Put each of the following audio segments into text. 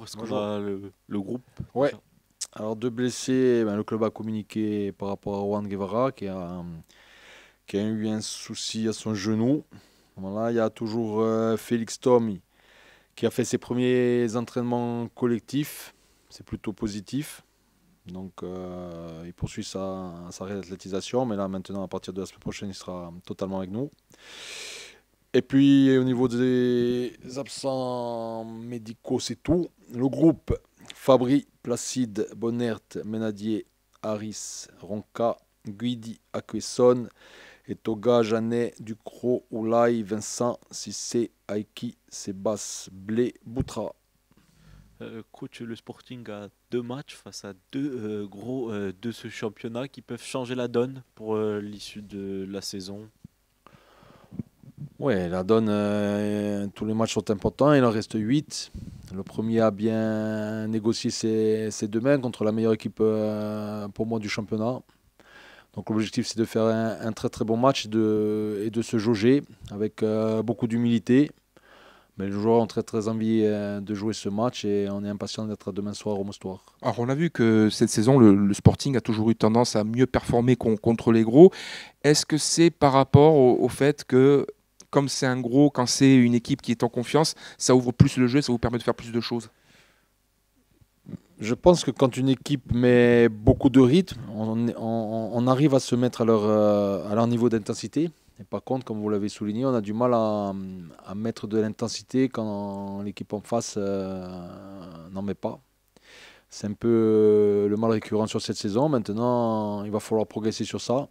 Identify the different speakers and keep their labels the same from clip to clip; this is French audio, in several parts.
Speaker 1: bonjour. Est-ce qu'on
Speaker 2: Bonjour.
Speaker 1: a le groupe
Speaker 2: Ouais,
Speaker 1: déjà?
Speaker 2: alors deux blessés, le club a communiqué par rapport à Juan Guevara qui a eu un souci à son genou. Voilà, il y a toujours Félix Tom qui a fait ses premiers entraînements collectifs. C'est plutôt positif. Donc il poursuit sa réathlétisation, mais là maintenant à partir de la semaine prochaine il sera totalement avec nous. Et puis au niveau des absents médicaux, c'est tout. Le groupe Fabri, Placide, Bonnert, Menadier, Harris, Ronca, Guidi, Aquesson, et Toga, Janet, Ducrot, Oulay, Vincent, Cissé, Aiki, Sebas, Blé, Boutra.
Speaker 1: Coach, le Sporting a deux matchs face à deux gros de ce championnat qui peuvent changer la donne pour l'issue de la saison.
Speaker 2: Ouais, la donne, tous les matchs sont importants, il en reste 8. Le premier a bien négocié ses deux mains contre la meilleure équipe pour moi du championnat. Donc l'objectif c'est de faire un très très bon match et de se jauger avec beaucoup d'humilité. Mais les joueurs ont très très envie de jouer ce match et on est impatient d'être demain soir au Moustoir.
Speaker 3: Alors, on a vu que cette saison, le Sporting a toujours eu tendance à mieux performer contre les gros. Est-ce que c'est par rapport au fait que, comme c'est un gros, quand c'est une équipe qui est en confiance, ça ouvre plus le jeu, ça vous permet de faire plus de choses?
Speaker 2: Je pense que quand une équipe met beaucoup de rythme, on arrive à se mettre à leur niveau d'intensité. Et par contre, comme vous l'avez souligné, on a du mal à mettre de l'intensité quand l'équipe en face n'en met pas. C'est un peu le mal récurrent sur cette saison. Maintenant, il va falloir progresser sur ça.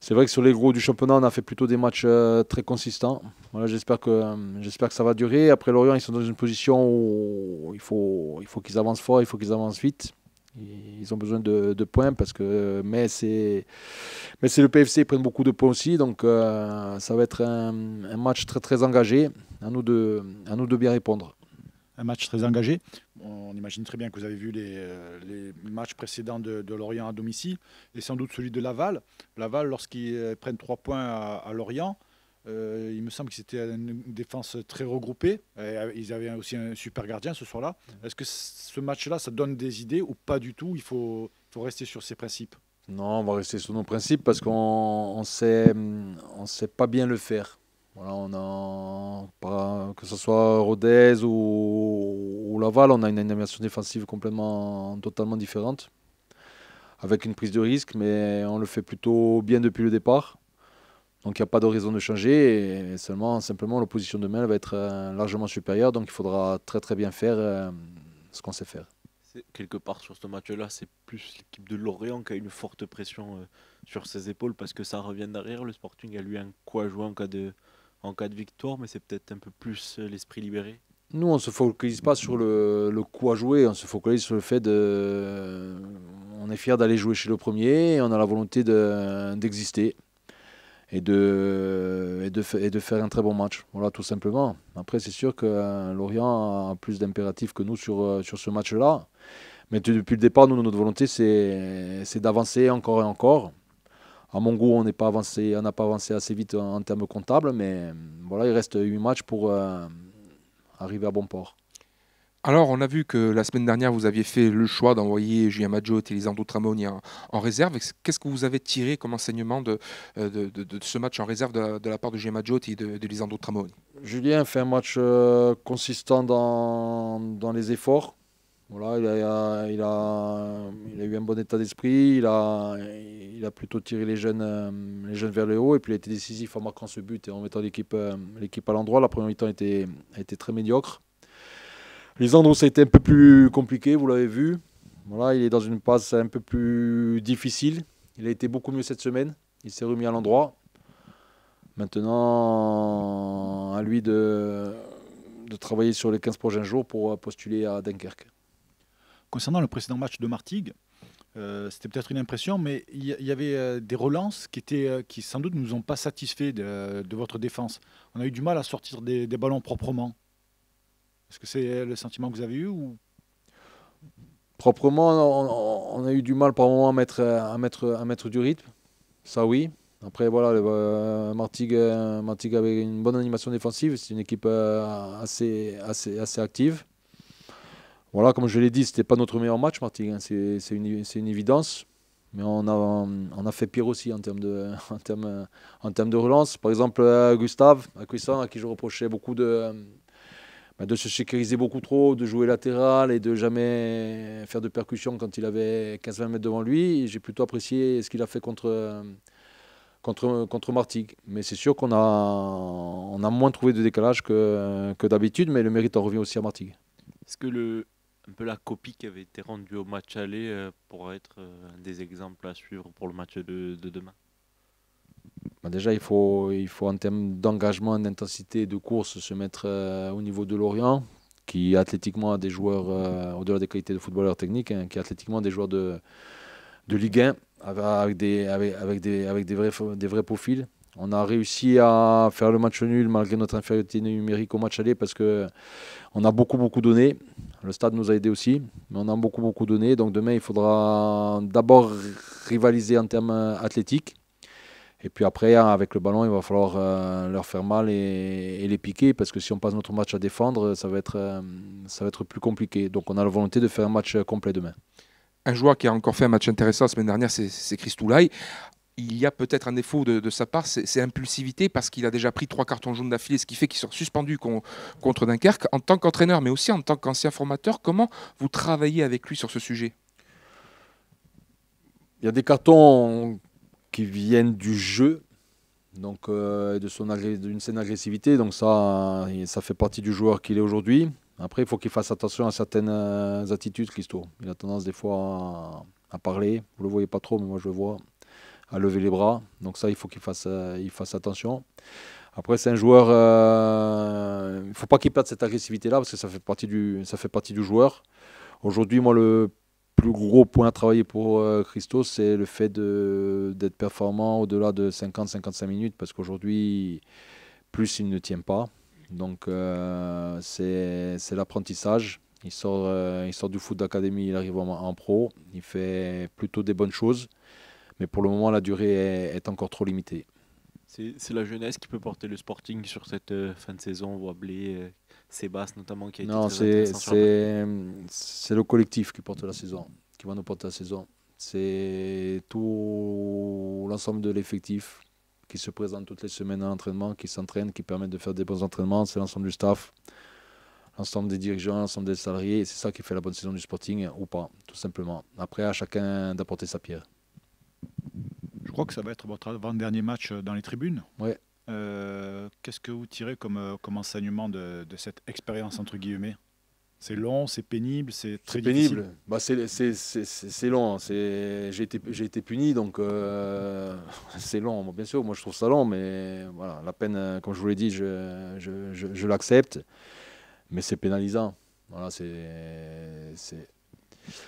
Speaker 2: C'est vrai que sur les gros du championnat, on a fait plutôt des matchs très consistants. Voilà, j'espère que ça va durer. Après Lorient, ils sont dans une position où il faut qu'ils avancent fort, il faut qu'ils avancent vite. Ils ont besoin de points parce que mais c'est le PFC, ils prennent beaucoup de points aussi. Donc ça va être un match très très engagé. À nous de bien répondre.
Speaker 4: Un match très engagé. On imagine très bien que vous avez vu les matchs précédents de Lorient à domicile et sans doute celui de Laval. Laval, lorsqu'ils prennent 3 points à Lorient, il me semble que c'était une défense très regroupée. Et ils avaient aussi un super gardien ce soir-là. Est-ce que ce match-là, ça donne des idées ou pas du tout? Il faut rester sur ses principes.
Speaker 2: Non, on va rester sur nos principes parce on sait pas bien le faire. Voilà, que ce soit Rodez ou Laval, on a une animation défensive totalement différente, avec une prise de risque, mais on le fait plutôt bien depuis le départ. Donc il n'y a pas de raison de changer, et simplement l'opposition de main elle va être largement supérieure, donc il faudra très très bien faire ce qu'on sait faire.
Speaker 1: Quelque part sur ce match-là, c'est plus l'équipe de Lorient qui a une forte pression sur ses épaules parce que ça revient derrière. Le Sporting a lui un coup à jouer en cas de victoire, mais c'est peut-être un peu plus l'esprit libéré.
Speaker 2: Nous, on ne se focalise pas sur le coup à jouer, on se focalise sur le fait de... On est fier d'aller jouer chez le premier, et on a la volonté d'exister et de faire un très bon match. Voilà, tout simplement. Après, c'est sûr que Lorient a plus d'impératifs que nous sur ce match-là. Mais depuis le départ, nous, notre volonté, c'est d'avancer encore et encore. À mon goût, on n'a pas avancé assez vite en termes comptables, mais voilà, il reste 8 matchs pour arriver à bon port.
Speaker 3: Alors, on a vu que la semaine dernière, vous aviez fait le choix d'envoyer Julien Maggio et Lisandro Tramoni en réserve. Qu'est-ce que vous avez tiré comme enseignement de ce match en réserve de la part de Julien Maggio et de Lisandro Tramoni?
Speaker 2: Julien fait un match consistant dans les efforts. Voilà, il a eu un bon état d'esprit. Il a plutôt tiré les jeunes vers le haut. Et puis il a été décisif en marquant ce but et en mettant l'équipe à l'endroit. La première mi-temps a été très médiocre. Lisandro, ça a été un peu plus compliqué, vous l'avez vu. Voilà, il est dans une passe un peu plus difficile. Il a été beaucoup mieux cette semaine. Il s'est remis à l'endroit. Maintenant, à lui de travailler sur les 15 prochains jours pour postuler à Dunkerque.
Speaker 4: Concernant le précédent match de Martigues, c'était peut-être une impression, mais il y avait des relances qui sans doute ne nous ont pas satisfaits de votre défense. On a eu du mal à sortir des ballons proprement. Est-ce que c'est le sentiment que vous avez eu ou...
Speaker 2: Proprement, on a eu du mal par moment à mettre du rythme. Ça, oui. Après, voilà, Martigues avait une bonne animation défensive. C'est une équipe assez active. Voilà, comme je l'ai dit, c'était pas notre meilleur match, Martigues, hein. C'est une évidence. Mais on a fait pire aussi en termes en termes de relance. Par exemple, Gustave Acquisson, à qui je reprochais beaucoup de se sécuriser beaucoup trop, de jouer latéral et de jamais faire de percussion quand il avait 15-20 mètres devant lui. Et j'ai plutôt apprécié ce qu'il a fait contre Martigues. Mais c'est sûr on a moins trouvé de décalage que d'habitude, mais le mérite en revient aussi à Martigues.
Speaker 1: Est-ce que un peu la copie qui avait été rendue au match aller pourra être un des exemples à suivre pour le match de demain?
Speaker 2: Bah déjà, il faut en termes d'engagement, d'intensité et de course se mettre au niveau de Lorient, qui athlétiquement a des joueurs, au-delà des qualités de footballeurs techniques, hein, qui athlétiquement a des joueurs de Ligue 1 avec des vrais profils. On a réussi à faire le match nul malgré notre infériorité numérique au match aller parce que on a beaucoup donné. Le stade nous a aidés aussi, mais on a beaucoup donné. Donc demain, il faudra d'abord rivaliser en termes athlétiques. Et puis après, hein, avec le ballon, il va falloir leur faire mal et les piquer parce que si on passe notre match à défendre, ça va être plus compliqué. Donc on a la volonté de faire un match complet demain.
Speaker 3: Un joueur qui a encore fait un match intéressant la semaine dernière, c'est Christoulaï. Il y a peut-être un défaut de sa part, c'est impulsivité, parce qu'il a déjà pris 3 cartons jaunes d'affilée, ce qui fait qu'il sera suspendu contre Dunkerque. En tant qu'entraîneur, mais aussi en tant qu'ancien formateur, comment vous travaillez avec lui sur ce sujet?
Speaker 2: Il y a des cartons qui viennent du jeu, donc d'une saine agressivité. Donc ça fait partie du joueur qu'il est aujourd'hui. Après, il faut qu'il fasse attention à certaines attitudes, Christo. Il a tendance des fois à parler. Vous le voyez pas trop, mais moi je le vois. À lever les bras. Donc ça, il faut qu'il fasse attention. Après, c'est un joueur, il ne faut pas qu'il perde cette agressivité-là parce que ça fait partie du joueur. Aujourd'hui, moi, le plus gros point à travailler pour Christo, c'est le fait d'être performant au-delà de 50-55 minutes parce qu'aujourd'hui, plus il ne tient pas. Donc c'est l'apprentissage. Il sort du foot d'académie, il arrive en pro. Il fait plutôt des bonnes choses. Mais pour le moment, la durée est encore trop limitée.
Speaker 1: C'est la jeunesse qui peut porter le Sporting sur cette fin de saison. On voit Blé, Sébastien notamment qui a été
Speaker 2: Non,
Speaker 1: très intéressant sur la
Speaker 2: c'est le collectif qui porte la saison, qui va nous porter la saison. C'est tout l'ensemble de l'effectif qui se présente toutes les semaines à l'entraînement, qui s'entraîne, qui permet de faire des bons entraînements. C'est l'ensemble du staff, l'ensemble des dirigeants, l'ensemble des salariés. Et c'est ça qui fait la bonne saison du Sporting ou pas, tout simplement. Après, à chacun d'apporter sa pierre.
Speaker 4: Je crois que ça va être votre avant-dernier match dans les tribunes.
Speaker 2: Ouais.
Speaker 4: Qu'est-ce que vous tirez comme enseignement de cette expérience, entre guillemets? C'est long, c'est pénible, c'est très difficile.
Speaker 2: Pénible. Bah, c'est long. J'ai été puni, donc c'est long. Bon, bien sûr, moi je trouve ça long, mais voilà, la peine, comme je vous l'ai dit, je l'accepte. Mais c'est pénalisant. Voilà,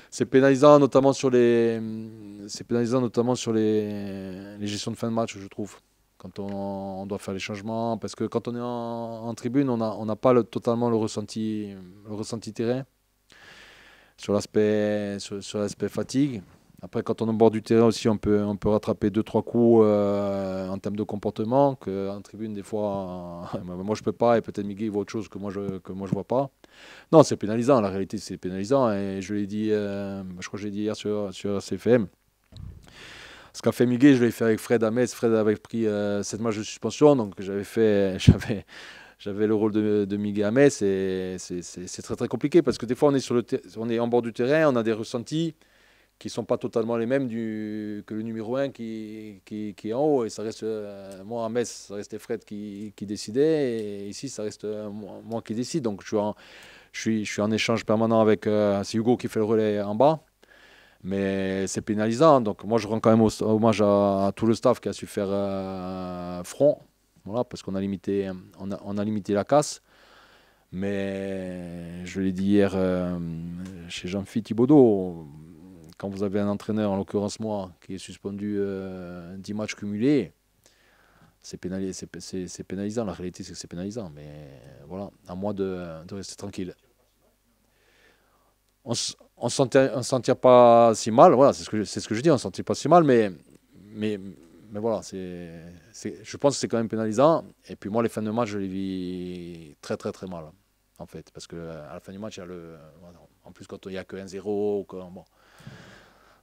Speaker 2: c'est pénalisant notamment sur les gestions de fin de match, je trouve. Quand on doit faire les changements, parce que quand on est en tribune, on n'a pas totalement le ressenti terrain sur l'aspect fatigue. Après, quand on est au bord du terrain aussi, on peut rattraper 2-3 coups en termes de comportement, qu'en tribune, des fois, moi je peux pas, et peut-être Miguel voit autre chose que moi je vois pas. Non, c'est pénalisant, la réalité c'est pénalisant, et je l'ai dit, je crois que j'ai dit hier sur CFM. Ce qu'a fait Miguel, je l'ai fait avec Fred à Metz. Fred avait pris 7 matchs de suspension, donc j'avais le rôle de Miguel à Metz, et c'est très compliqué, parce que des fois on est en bord du terrain, on a des ressentis qui ne sont pas totalement les mêmes que le numéro 1 qui est en haut. Et ça reste, moi à Metz, ça restait Fred qui décidait. Et ici, ça reste moi qui décide. Donc je suis en échange permanent avec... c'est Hugo qui fait le relais en bas. Mais c'est pénalisant. Donc moi, je rends quand même hommage à tout le staff qui a su faire front. Voilà, parce qu'on a limité la casse. Mais je l'ai dit hier chez Jean-Philippe Thibaudot, quand vous avez un entraîneur, en l'occurrence moi, qui est suspendu 10 matchs cumulés, c'est pénalisant. La réalité, c'est que c'est pénalisant. Mais voilà, à moi de rester tranquille. On ne s'en tire pas si mal, voilà, c'est ce que je dis, on ne s'en tire pas si mal, mais voilà, je pense que c'est quand même pénalisant. Et puis moi, les fins de match, je les vis très mal, en fait, parce qu'à la fin du match, il y a En plus, quand il n'y a que 1-0, bon.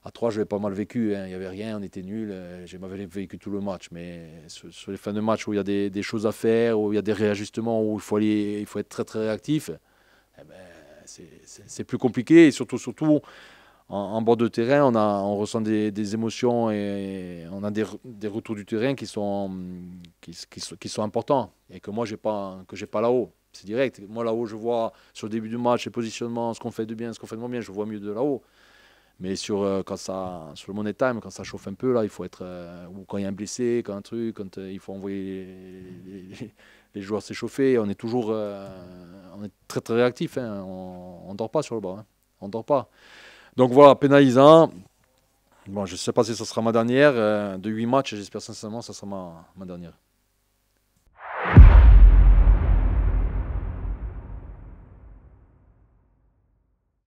Speaker 2: À 3, je l'ai pas mal vécu. Hein. Il n'y avait rien, on était nuls. J'ai mal vécu tout le match. Mais sur les fins de match où il y a des choses à faire, où il y a des réajustements, où il faut être très très réactif, eh ben, c'est plus compliqué. Et surtout en bord de terrain, on ressent des émotions et on a des retours du terrain qui sont importants et que moi, j'ai pas là-haut. C'est direct. Moi, là-haut, je vois sur le début du match, les positionnements, ce qu'on fait de bien, ce qu'on fait de moins bien, je vois mieux de là-haut. Mais sur le money time, quand ça chauffe un peu, là, il faut être. Ou quand il y a un blessé, quand un truc, quand il faut envoyer les joueurs s'échauffer, on est toujours. On est très très réactif. Hein. On ne dort pas sur le banc. Hein. On ne dort pas. Donc voilà, pénalisant. Bon, je ne sais pas si ça sera ma dernière. De 8 matchs, j'espère sincèrement que ça sera ma dernière.